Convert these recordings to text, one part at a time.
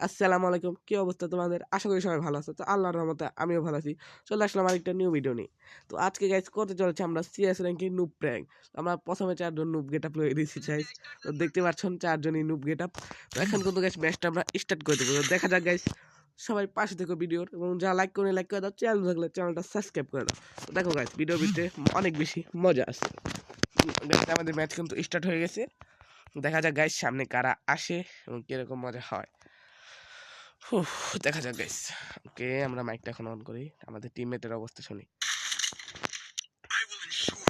আসসালামু আলাইকুম, কি অবস্থা তোমাদের? আশা করি সবাই ভালো আছো। তো আল্লাহর রহমতে আমিও ভালো আছি। চলে আসলাম আরেকটা নিউ ভিডিও নিয়ে। তো আজকে গাইস করতে চলেছে আমরা সিএস র্যাঙ্কিং নুব প্র্যাঙ্ক। আমরা প্রথমে 4জন নুব গেটআপ লয়ে দিয়েছি গাইস। তো দেখতে পাচ্ছেন 4জনই নুব গেটআপ। তো এখন কিন্তু গাইস ম্যাচটা আমরা স্টার্ট করে দেবো। দেখা যাক গাইস, সবাই পাশে থেকে ভিডিওর এবং যা লাইক করে দাও, চ্যানেল থাকলে চ্যানেলটা সাবস্ক্রাইব করে দাও। তো দেখো গাইস, ভিডিওর ভিতরে অনেক বেশি মজা আছে। আমাদের ম্যাচ কিন্তু স্টার্ট হয়ে গেছে। দেখা যাক গাইস সামনে কারা আসে এবং কিরকম মজা হয়। দেখা যাক গাইস। ওকে, আমরা মাইকটা এখন অন করি, আমাদের টিমমেটের অবস্থা শুনি।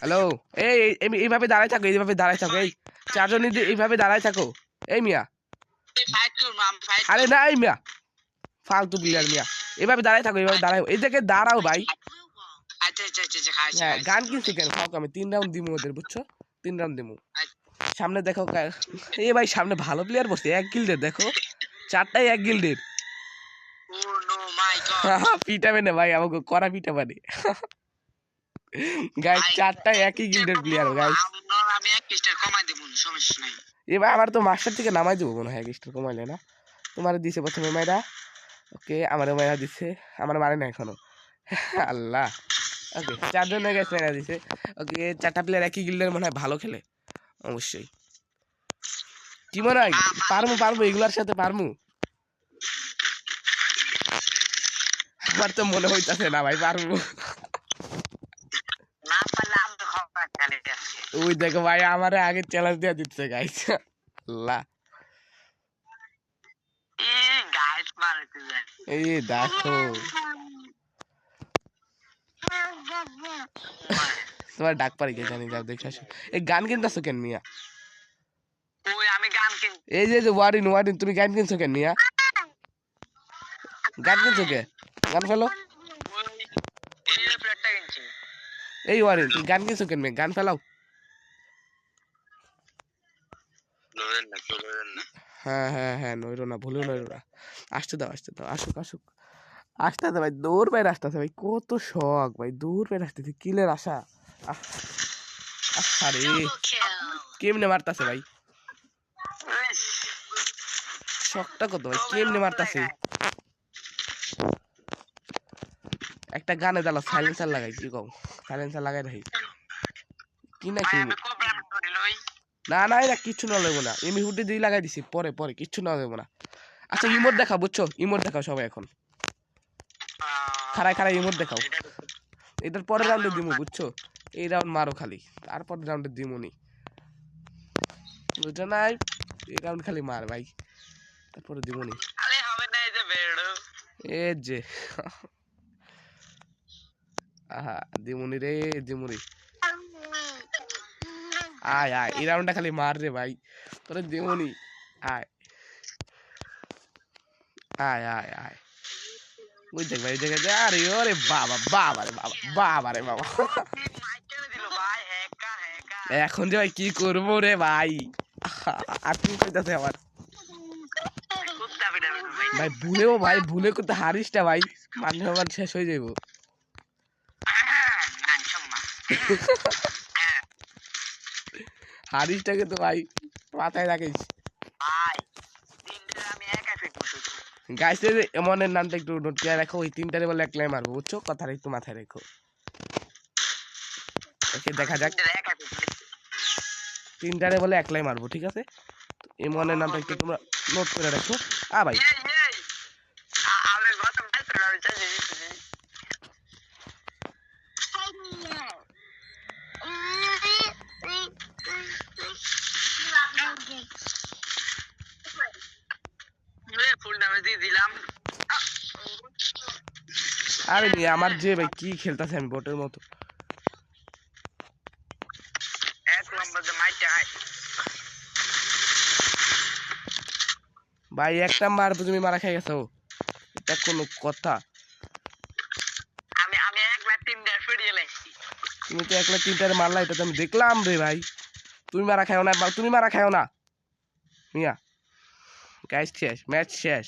হ্যালো, এইভাবে দাঁড়ায় থাকো, এইভাবে দাঁড়ায় থাকো, এই 4জন এইভাবে দাঁড়ায় থাকো। এই মিয়া, আরে না এই মিয়া, ফালতু প্লেয়ার মিয়া। এইভাবে দাঁড়ায় থাকো, এইভাবে দাঁড়াও, এই দিকে দাঁড়াও ভাই। হ্যাঁ, গান কিনছি কেন? ফাঁক আমি 3 রাউন্ড দিমু ওদের, বুঝছো? 3 রাউন্ড দিমু। সামনে দেখো, এই ভাই সামনে ভালো প্লেয়ার বসে, 1 গিল্ডের দেখো, 4টাই 1 গিল্ডের। পিটাবে না ভাই, আমাকে করা পিটাবানি। গাইস 4টাই একই গিল্ডের প্লেয়ার গাইস। আমি 1 স্টার কমাই দেব, সমস্যা নাই। এবার আমার তো মাস্টার থেকে নামাই দেব মনে হয় 1 স্টার কমাইলে না। তোমারে দিছে প্রথমে মাইরা। ওকে, আমারে মাইরা দিছে, আমার মারে না এখনো। আল্লাহ। ওকে, 4জন গাইস মাইরা দিছে। ওকে, 4টা প্লেয়ার একই গিল্ডের মনে হয় ভালো খেলে অবশ্যই। কি মনে হয় পারমু এগুলার সাথে পারমু? আমার তো মনে হইতাছে না ভাই পারমু। ওই দেখো ভাই, আমারে আগে চ্যালেঞ্জ দিয়ে দিচ্ছে গাইস। আল্লাহ, এই দেখো তোমার ডাক পারি কে জানি, যাও দেখে আসো। এই গান কিনতেছো কেন মিয়া? এই যে ওয়ারিন তুমি গান কিনছো কেন মিয়া? গান কিনছো কে? গান ফেলো। এই ওয়ারিন তুমি গান কিনছো কেন মিয়া? গান ফেলাও। হ্যাঁ, নইরো না, ভুলেও নইরো না। আসতে দাও, আসুক আসতে দাও ভাই, দৌড় বাইরে আসতেছে ভাই, কত শখ ভাই, দৌড় বাইরে আসতেছে, কিলের আশা। আরে কেমনে মারতাছে ভাই, শখটা কত ভাই, কেমনে মারতাছে। একটা গানে দাঁড়া, সাইলেন্সার লাগাই, কি কম সাইলেন্সার লাগাই রাখি কি না কি না এরা কিচ্ছু না লাগবো না, এমনি হুডি দিয়ে লাগাই দিছি, পরে কিচ্ছু না দেবো না। আচ্ছা ইমোট দেখাও, বুঝছো? ইমোট দেখাও সবাই এখন, খাড়ায় ইমোট দেখাও। এটার পরের রাউন্ডে দিমু, বুঝছো? এই রাউন্ড মারো খালি, তারপর রাউন্ডে দিমুনি, বুঝছো না? এই রাউন্ড খালি মার ভাই, তারপরে দিমুনি। এ যে আহা, দিমুনি রে দিমুনি। আয় এই রাউন্ডটা খালি মার রে ভাই, তোরে দিমুনি। আয় ওই দেখ ভাই, দেখে যা। আরে ওরে বাবা রে বাবা। এখন যে ভাই কি করবো রে ভাই, আর কি কইতাছে আমার ভাই, ভুলে করতে হারিসটা ভাই, মান শেষ হয়ে যাইব। হারিসটাকে তো ভাই মাথায় রাখিস। গাইসের এমনের নামটা একটু নোট করে রাখো, ওই 3টারে বলে একলাই মারবো, বুঝছো? কথাটা একটু মাথায় রেখো। ওকে, দেখা যাক, 3টারে বলে একলাই মারবো, ঠিক আছে? এমনের নামটা একটু তোমরা নোট করে রাখো। ভাই আরে আমার যে ভাই কি খেলতেছে, আমি বটের মতো। ভাই একটা মার তুমি মারা খাই গেছো, এটা কোনো কথা? তুমি তো 1-3টারে মারলা, এটা তো আমি দেখলাম রে ভাই। তুমি মারা খাও না মিয়া। গাইস শেষ, ম্যাচ শেষ।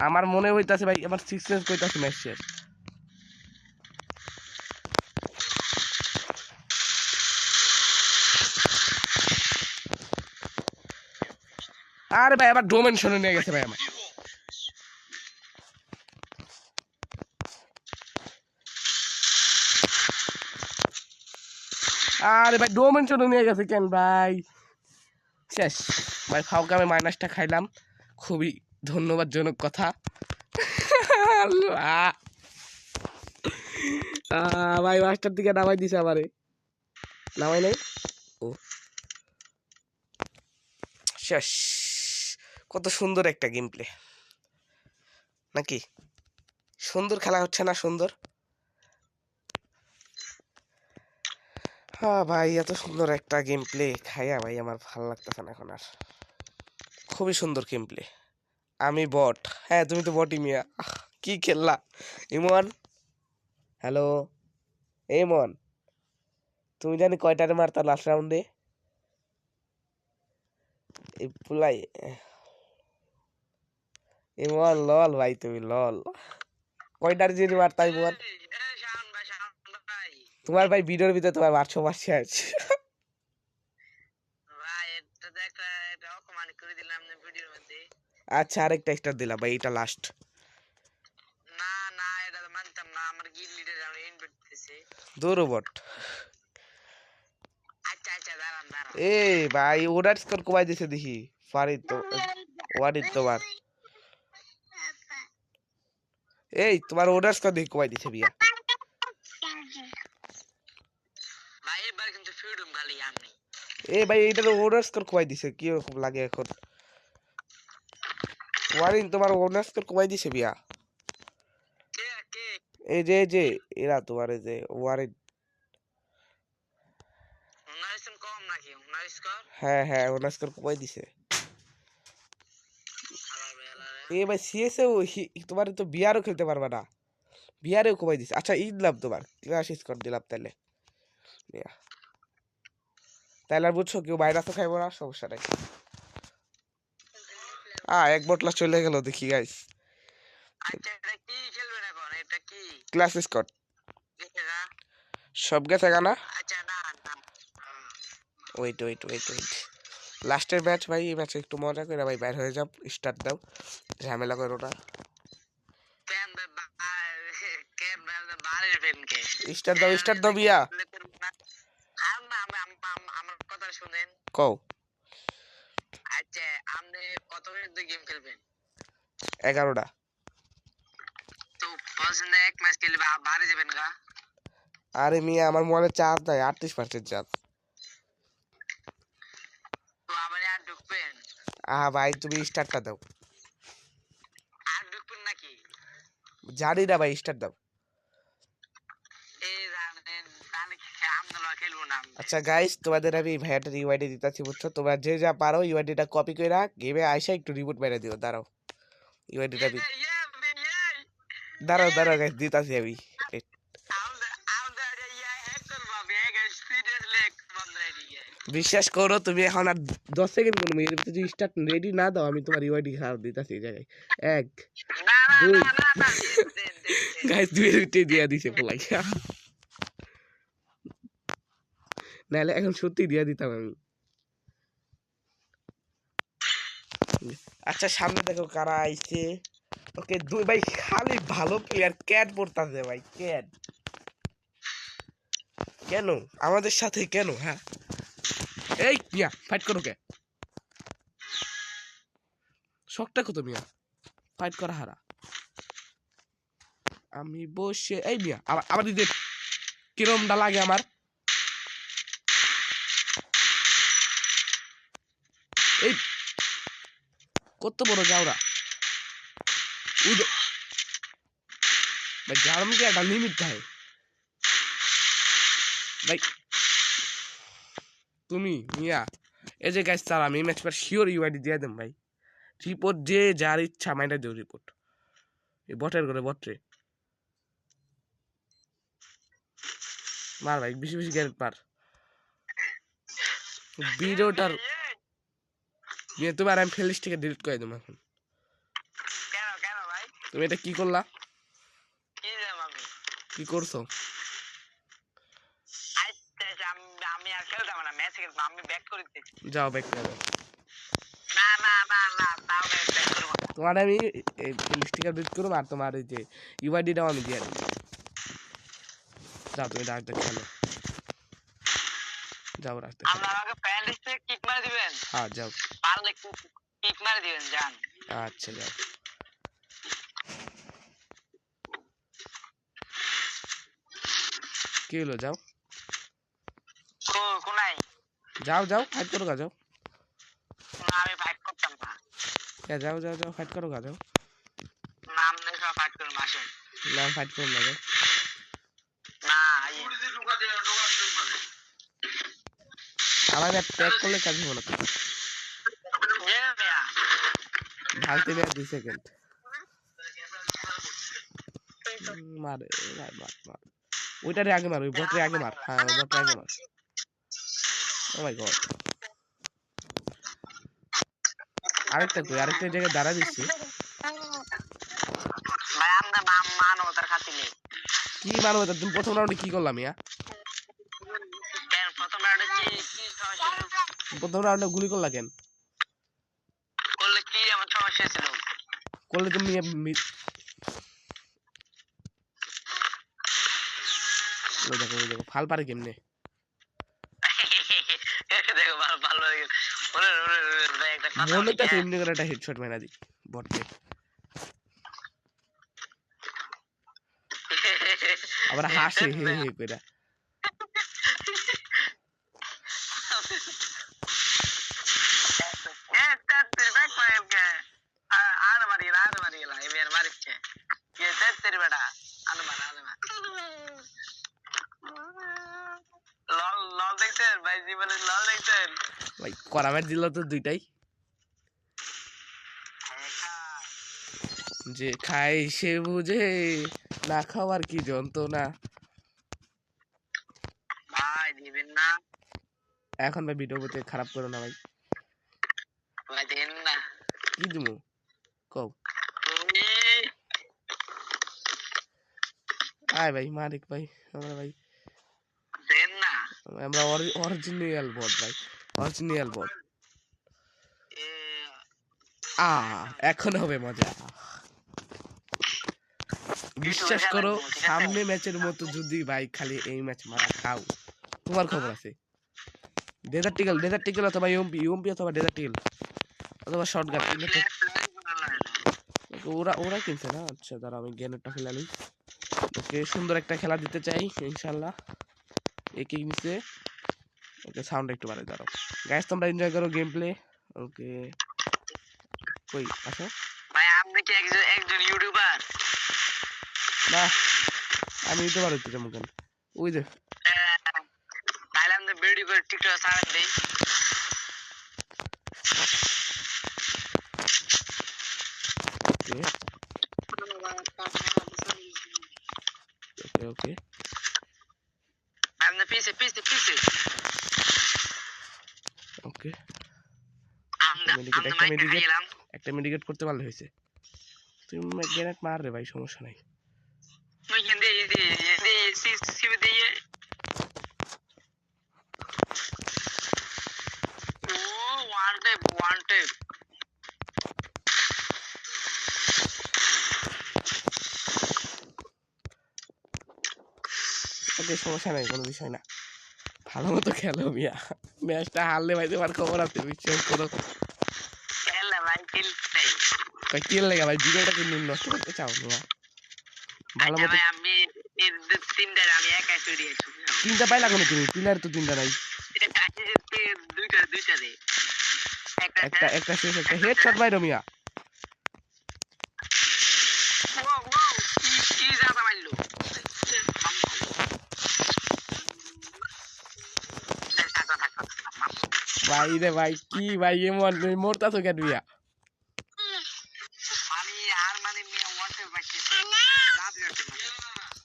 আমার মনে হইতাছে ভাই, আমার 6 সেন্স কইতাছে ম্যাচ শেষ। আরে ভাই আবার ডোমেন শুনে নিয়ে গেছে ভাই আমার। আরে ভাই ডোমেনশন নিয়ে গেছে কেন ভাই? শেষ ভাই, ফাউকে আমি মাইনাসটা খাইলাম, খুবই ধন্যবাদজনক কথা। ভাই মাস্টার দিকে নামাই দিছে আমারে, নামাই নাই। ও শেষ। কত সুন্দর একটা গেম প্লে নাকি? সুন্দর খেলা হচ্ছে না? সুন্দর। হ্যাঁ ভাই, এত সুন্দর একটা গেম প্লে খাইয়া ভাই আমার ভালো লাগতেছে না এখন আর। খুবই সুন্দর গেম প্লে। আমি বট? হ্যাঁ তুমি তো বটই মিয়া। কি খেললা ইমন? হ্যালো ইমন, তুমি জানি কয়টারে মারতা লাস্ট রাউন্ডে? এই পুলাই ইমন লল ভাই, তুমি লল। কয়টারে যদি মারতা ইমন? তোমার ভাই ভিডিওর ভিতরে তোমার 800 আছে। আচ্ছা আরেকটা এক্সট্রা দিলা ভাই, এটা লাস্ট। দূর বট। এই ভাই ওরার স্কোর কমাই দিছে দেখি। ফারিদ তো ওয়ারিদ তোমার, এই তোমার ওরার স্কোর দেখি কমাই দিছে বিয়া। এই ভাই এইটার ওরার স্কোর কমাই দিছে, কি রকম লাগে এখন? ওয়ারিন তোমার ওনার স্কোর কমাই দিছে বিয়া। এই যে এরা তোমার এই যে ওয়ারিন। হ্যাঁ হ্যাঁ ওনার স্কোর কমাই দিছে। এই ভাই সিএসএ তোমার তো বিয়ারও খেলতে পারবা না, বিয়ারেও কমাই দিছে। আচ্ছা ঈদ লাভ তোমার ক্লাস স্কোর দিলাম তাহলে বিয়া। তাহলে আর বুঝছো কেউ বাইরে তো খাইবো না, সমস্যা নাই। এক বটলা চলে গেল দেখি গাইস। ক্লাস স্কোর সব গেছে গানা। ওয়েট ওয়েট ওয়েট ওয়েট, লাস্টের ম্যাচ ভাই, এই ম্যাচে একটু মজা করে ভাই বাইর হয়ে যাও, স্টার্ট দাও, ঝামেলা করো না। স্টার্ট দাও, স্টার্ট দাও বিয়া। কও। আচ্ছা আপনি কত মিনিট গেম খেলবেন? 11টা। তো পছন্দ এক ম্যাচ খেলবে বাইরে যাবেন গা? আরে মিয়া আমার মোবাইলে চার্জ নাই, 38% চার্জ। তো আবার আর ঢুকবেন? ভাই তুমি স্টার্টটা দাও। আর ঢুকবেন নাকি? জানি না ভাই, স্টার্ট দাও। আচ্ছা গাইস তোমাদের আমি ভাইয়াটার ইউআইডি দিতেছি বুঝছো, তোমরা যে যা পারো ইউআইডিটা কপি করে গেমে আইসা একটু রিপোর্ট মেরে দিও। দাঁড়াও ইউআইডিটা দাঁড়াও দাঁড়াও গাইস দিতাছি আমি। বিশ্বাস করো তুমি এখন আর 10 সেকেন্ড কোনো মেয়ের যদি স্টার্ট রেডি না দাও, আমি তোমার ইউআইডি খারাপ দিতাছি এই জায়গায়। 1 2 গাইস 2 মিনিটে দিয়া দিছে পোলাই। নাহলে এখন সত্যি দিয়া দিতাম আমি। আচ্ছা সামনে দেখো কারা আইছে। ওকে দুই ভাই খালি ভালো প্লেয়ার ক্যাট পড়তাছে ভাই, ক্যাট কেন আমাদের সাথে কেন? হ্যাঁ এই মিয়া ফাইট করো কে? শখটা কত মিয়া, ফাইট করা হারা। আমি বসে এই মিয়া আবার দিদি কিরমটা লাগে আমার। এই কত বড় যাওরা ভাই, জার্ম কি একটা লিমিট থাকে ভাই। তুমি মিয়া এই যে গাইস স্যার আমি ম্যাচ পর শিওর ইউআইডি দিয়ে দেন ভাই। রিপোর্ট যে যার ইচ্ছা মাইন্ডা দিও রিপোর্ট। এই বটের করে বটরে মার ভাই, বেশি বেশি গ্যারেট মার। ভিডিওটার নিয়ে তুমি আর আমি ফেলিস থেকে ডিলিট করে দেবো এখন। তুমি এটা কি করলা? কি করছো? যাও ব্যাক করে দাও। তোমার আমি স্টিকার ডিলিট করবো আর তোমার এই যে ইউআইডিটাও আমি দিয়ে দেবো। যাও তুমি ডাক খেলো। যাও রাস্তা আমরা আমাকে প্যান্ডেসে কিক মার দিবেন হ্যাঁ যাও পারলে কিক মার দিবেন জান আচ্ছা যাও কি হলো যাও কোনাই যাও যাও ফাইট করো যাও না আমি ফাইট করতাম না যাও যাও যাও ফাইট করো যাও নাম দেখো ফাইট করুন আসেন না ফাইট করো না যাও না আমার ট্যাগ করলে কাজ হবে না ভাঙতে নেই 2 সেকেন্ড মারে ভাই মার ওইটারে আগে মার ওই বটরে আগে মার হ্যাঁ ওই বটরে আগে মার ও মাই গড আরেকটা জায়গায় দাঁড়া দিচ্ছি ভাই আমরা মানবতার খাতিরে কি মানবতা তুমি প্রথম রাউন্ডে কি করলাম ইয়া প্রথম রাউন্ডে গুলি করলা কেন করলে কি আমার সমস্যা ছিল করলে তুমি ওই দেখো ফাল পারে কেমনে দেখো ভালো লাগে ওরে একটা কথা মনে তো এমনি করে একটা হেডশট মেরা দি বটকে আবার হাসে হে হে কইরা ভাই করামের দিল তো দুইটাই যে খাই সে বুঝে না খাওয়ার কি যন্ত্রণা ভাই দিবেন না এখন ভাই ভিডিও করতে খারাপ করো না ভাই ভাই দেন না কি দিমু কও আয় ভাই মালিক ভাই আমরা ভাই দেন না আমরা অরিজিনাল বট ভাই অরিজিনাল বট এখন হবে মজা বিশ্বাস করো সামনে ম্যাচের মতো যদি ভাই খালি এই ম্যাচ মারা খাও তোমার খবর আছে ডেজার্ট টিকেল অথবা ইউএমপি অথবা ডেজার্ট টিকেল অথবা শর্টগান ওরা কিনছে না আচ্ছা দাঁড়া আমি গ্রেনেডটা ফেলে নিই ওকে সুন্দর একটা খেলা দিতে চাই ইনশাআল্লাহ একে নিচে ওকে সাউন্ড একটু বাড়াই দাঁড়াও গাইস তোমরা এনজয় করো গেম প্লে ওকে কই আসো ভাই আপনি কি একজন ইউটিউবার না আমি ইউটিউবার হইতে যাবো কেন ওই যে তাহলে আমরা ভিডিও করে টিকটক ছাড়েন দেই ওকে আমরা পিছে ওকে আমরা একটা মেডিকেট করতে পারলে হয়েছে তুমি গ্রেনেড মার রে ভাই সমস্যা নাই one tape ওকে সমস্যা নাই কোনো বিষয় না ভালো মতো খেলো মিয়া ম্যাচটা হারলে ভাই তোমার খবর আছে বিশ্বাস করো কিল লাগা ভাই ভিডিওটাকে নষ্ট করতে চাও মিয়া ভালো মতো আমি আমি একাই তৈরি আছি তিনটা পাইলা কোনো তুমি পিলার তো তিনটা নাই দুইটা রে একটা শেষ একটা হেডশট মাইরো মিয়া কি জাদা মারলো ভাই রে ভাই কি ভাই এমন মরতাছো কেন মিয়া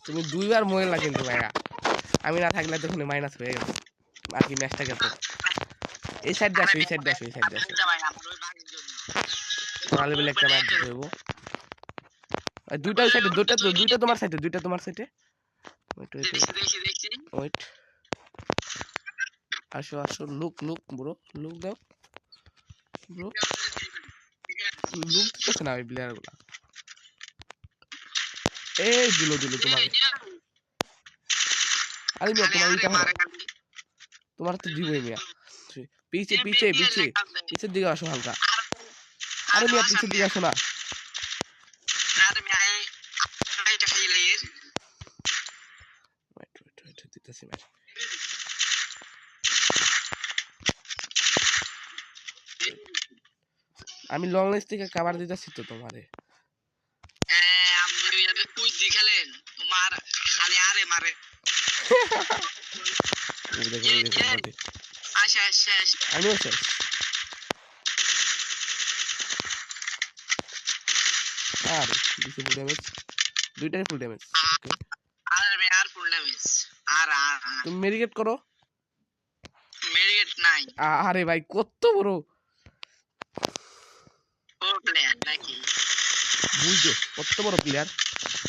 তুমি দুইবার মরলা কিন্তু ভাইয়া আমি না থাকলে তখন মাইনাস হয়ে গেল আর কি ম্যাচটা গেল এই সাইডে আসো তাহলে বলে একটা ম্যাচ হইব দুইটা তোমার সাইডে ওয়েট আসো লুক ব্রো লুক দাও ব্রো লুক দিতেছে না ওই প্লেয়ার গুলা এই দিল তোমার আরে মিয়া তোমার উল্টা তোমার তো দিবই মিয়া। পিছে পিছে পিছে পিছের দিকে আসো হালকা। আরে মিয়া পিছের দিকে আসো না। Wait, দিতেছি ভাই। আমি লং রেঞ্জ থেকে কভার দিতেছি তো তোমারে। তোমার খালি আরে মারে আচ্ছা আচ্ছা আমিও শেষ। আর দিছি ফুল ড্যামেজ, দুইটাই ফুল ড্যামেজ। ওকে আর ফুল ড্যামেজ আর তুমি মেডিকেট করো। মেডিকেট নাই আরে ভাই কত বড় ও প্লেয়ার নাকি বুঝছো কত বড় প্লেয়ার।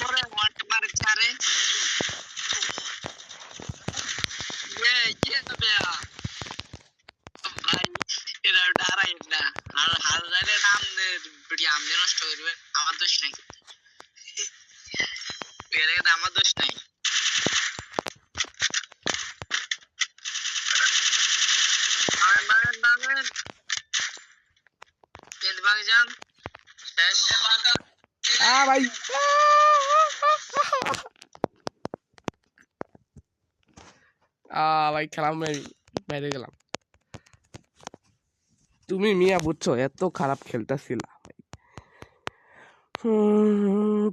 পরে ওয়ান মারে চারে ये बेया ভাই এরা ডারাই না আর হাজারের নাম ভিডিও আমনে নষ্ট করবে আমার দোষ নাই এর এটা আমার দোষ নাই মানে তেল ভাগ যান শেষ ভাই ভাই খেলাম বাইরে গেলাম। তুমি মিয়া বুঝছো এত খারাপ খেলতেছিলা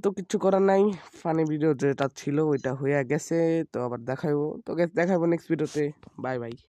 তো কিছু করার নাই। ফানি ভিডিও যেটা ছিল ওইটা হয়ে গেছে, তো আবার দেখাইবো, তো দেখাইবো নেক্সট ভিডিওতে। Bye bye.